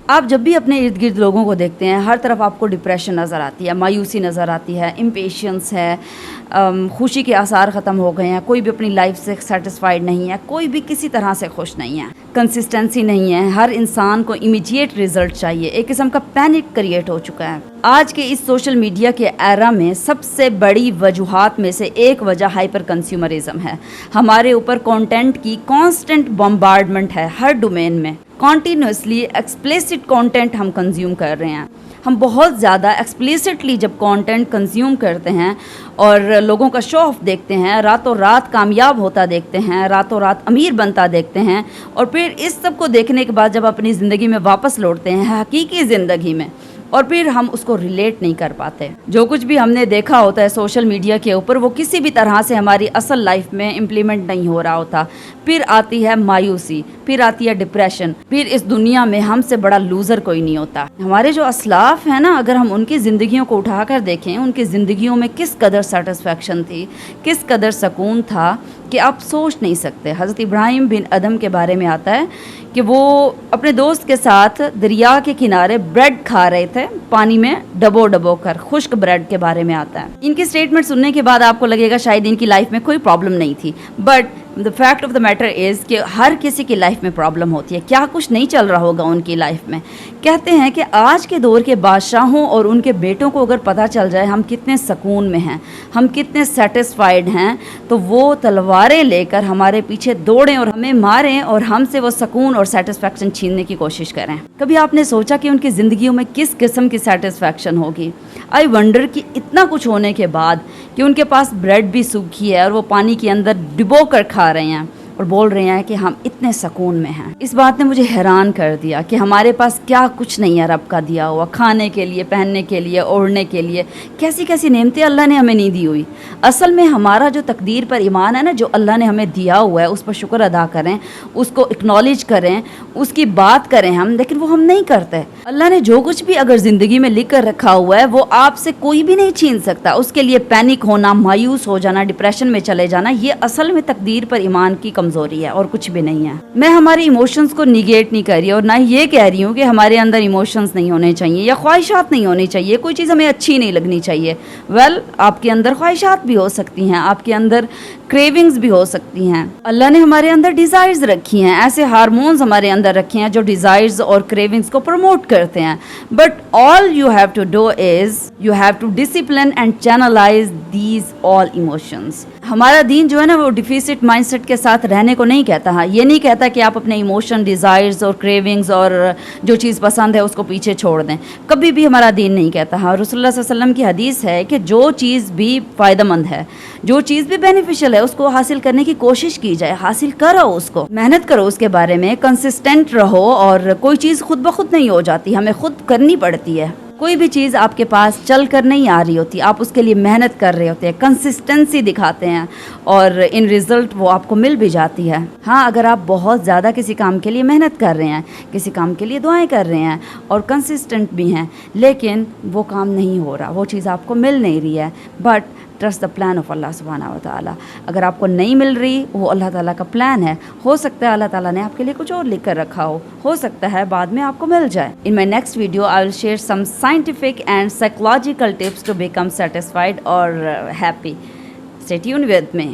آپ جب بھی اپنے ارد گرد لوگوں کو دیکھتے ہیں، ہر طرف آپ کو ڈپریشن نظر آتی ہے، مایوسی نظر آتی ہے، امپیشنس ہے، خوشی کے آثار ختم ہو گئے ہیں، کوئی بھی اپنی لائف سے سیٹسفائیڈ نہیں ہے، کوئی بھی کسی طرح سے خوش نہیں ہے، کنسسٹنسی نہیں ہے، ہر انسان کو امیڈیٹ رزلٹ چاہیے، ایک قسم کا پینک کریٹ ہو چکا ہے۔ آج کے اس سوشل میڈیا کے ایرا میں سب سے بڑی وجوہات میں سے ایک وجہ ہائپر کنزیومرزم ہے۔ ہمارے اوپر کانٹینٹ کی کانسٹنٹ بمبارڈمنٹ ہے، ہر ڈومین میں کنٹینیوسلی ایکسپلیسٹ کانٹینٹ ہم کنزیوم کر رہے ہیں۔ ہم بہت زیادہ ایکسپلیسٹلی جب کانٹینٹ کنزیوم کرتے ہیں اور لوگوں کا شو آف دیکھتے ہیں، راتوں رات کامیاب ہوتا دیکھتے ہیں، راتوں رات امیر بنتا دیکھتے ہیں، اور پھر اس سب کو دیکھنے کے بعد جب اپنی زندگی میں واپس لوٹتے ہیں، حقیقی زندگی میں، اور پھر ہم اس کو ریلیٹ نہیں کر پاتے۔ جو کچھ بھی ہم نے دیکھا ہوتا ہے سوشل میڈیا کے اوپر، وہ کسی بھی طرح سے ہماری اصل لائف میں امپلیمنٹ نہیں ہو رہا ہوتا۔ پھر آتی ہے مایوسی، پھر آتی ہے ڈپریشن، پھر اس دنیا میں ہم سے بڑا لوزر کوئی نہیں ہوتا۔ ہمارے جو اسلاف ہیں نا، اگر ہم ان کی زندگیوں کو اٹھا کر دیکھیں، ان کی زندگیوں میں کس قدر سیٹسفیکشن تھی، کس قدر سکون تھا کہ آپ سوچ نہیں سکتے۔ حضرت ابراہیم بن ادم کے بارے میں آتا ہے کہ وہ اپنے دوست کے ساتھ دریا کے کنارے بریڈ کھا رہے تھے، پانی میں ڈبو ڈبو کر، خشک بریڈ کے بارے میں آتا ہے۔ ان کی سٹیٹمنٹ سننے کے بعد آپ کو لگے گا شاید ان کی لائف میں کوئی پرابلم نہیں تھی، but the fact of the matter is کہ ہر کسی کی لائف میں پرابلم ہوتی ہے، کیا کچھ نہیں چل رہا ہوگا ان کی لائف میں۔ کہتے ہیں کہ آج کے دور کے بادشاہوں اور ان کے بیٹوں کو اگر پتہ چل جائے ہم کتنے سکون میں ہیں، ہم کتنے سیٹسفائیڈ ہیں، تو وہ تلواریں لے کر ہمارے پیچھے دوڑیں اور ہمیں ماریں اور ہم سے وہ سکون اور سیٹسفیکشن چھیننے کی کوشش کریں۔ کبھی آپ نے سوچا کہ ان کی زندگیوں میں کس قسم کی سیٹسفیکشن ہوگی؟ آئی ونڈر کہ اتنا کچھ ہونے کے بعد کہ ان کے پاس بریڈ بھی سوکھی ہے اور وہ پانی کے اندر ڈبو کر کھا رہے ہیں اور بول رہے ہیں کہ ہم اتنے سکون میں ہیں۔ اس بات نے مجھے حیران کر دیا کہ ہمارے پاس کیا کچھ نہیں ہے رب کا دیا ہوا، کھانے کے لیے، پہننے کے لیے، اوڑھنے کے لیے، کیسی کیسی نعمتیں اللہ نے ہمیں نہیں دی ہوئی۔ اصل میں ہمارا جو تقدیر پر ایمان ہے نا، جو اللہ نے ہمیں دیا ہوا ہے، اس پر شکر ادا کریں، اس کو اکنالج کریں، اس کی بات کریں ہم، لیکن وہ ہم نہیں کرتے۔ اللہ نے جو کچھ بھی اگر زندگی میں لکھ کر رکھا ہوا ہے وہ آپ سے کوئی بھی نہیں چھین سکتا۔ اس کے لیے پینک ہونا، مایوس ہو جانا، ڈپریشن میں چلے جانا، یہ اصل میں تقدیر پر ایمان کی کمزوری ہے اور کچھ بھی نہیں ہے۔ میں ہمارے ایموشنز کو نیگیٹ نہیں کر رہی اور نہ یہ کہہ رہی ہوں کہ ہمارے اندر ایموشنز نہیں ہونے چاہیے یا خواہشات نہیں ہونی چاہیے، کوئی چیز ہمیں اچھی نہیں لگنی چاہیے۔ آپ کے اندر خواہشات بھی ہو سکتی ہیں، آپ کے اندر کریونگز بھی ہو سکتی ہیں۔ اللہ نے ہمارے اندر ڈیزائرز رکھی ہیں، ایسے ہارمونز ہمارے اندر رکھے ہیں جو ڈیزائرز اور کریونگز کو پروموٹ کرتے ہیں، but all you have to do is you have to discipline and channelize these all emotions۔ ہمارا دین جو ہے نا وہ ڈیفیسٹ مائنڈ سیٹ کے ساتھ رہنے کو نہیں کہتا ہے، یہ نہیں کہتا کہ آپ اپنے ایموشن، ڈیزائرز اور کریونگز اور جو چیز پسند ہے اس کو پیچھے چھوڑ دیں، کبھی بھی ہمارا دین نہیں کہتا ہے۔ رسول اللہ صلی اللہ علیہ وسلم کی حدیث ہے کہ جو چیز بھی فائدہ مند ہے، جو چیز بھی بینیفیشل ہے، اس کو حاصل کرنے کی کوشش کی جائے، حاصل کرو، اس کو محنت کرو، اس کے بارے میں کنسسٹنٹ رہو، اور کوئی چیز خود بخود نہیں ہو جاتی، ہمیں خود کرنی پڑتی ہے۔ کوئی بھی چیز آپ کے پاس چل کر نہیں آ رہی ہوتی، آپ اس کے لیے محنت کر رہے ہوتے ہیں، کنسسٹنسی دکھاتے ہیں، اور ان ریزلٹ وہ آپ کو مل بھی جاتی ہے۔ ہاں، اگر آپ بہت زیادہ کسی کام کے لیے محنت کر رہے ہیں، کسی کام کے لیے دعائیں کر رہے ہیں اور کنسسٹنٹ بھی ہیں، لیکن وہ کام نہیں ہو رہا، وہ چیز آپ کو مل نہیں رہی ہے، but trust the plan of اللہ سبحانہ و تعالیٰ۔ اگر آپ کو نہیں مل رہی، وہ اللہ تعالیٰ کا پلان ہے، ہو سکتا ہے اللہ تعالیٰ نے آپ کے لیے کچھ اور لکھ کر رکھا ہو سکتا ہے بعد میں آپ کو مل جائے۔ In my next video I will share some scientific and psychological tips to become satisfied or happy. Stay tuned with me.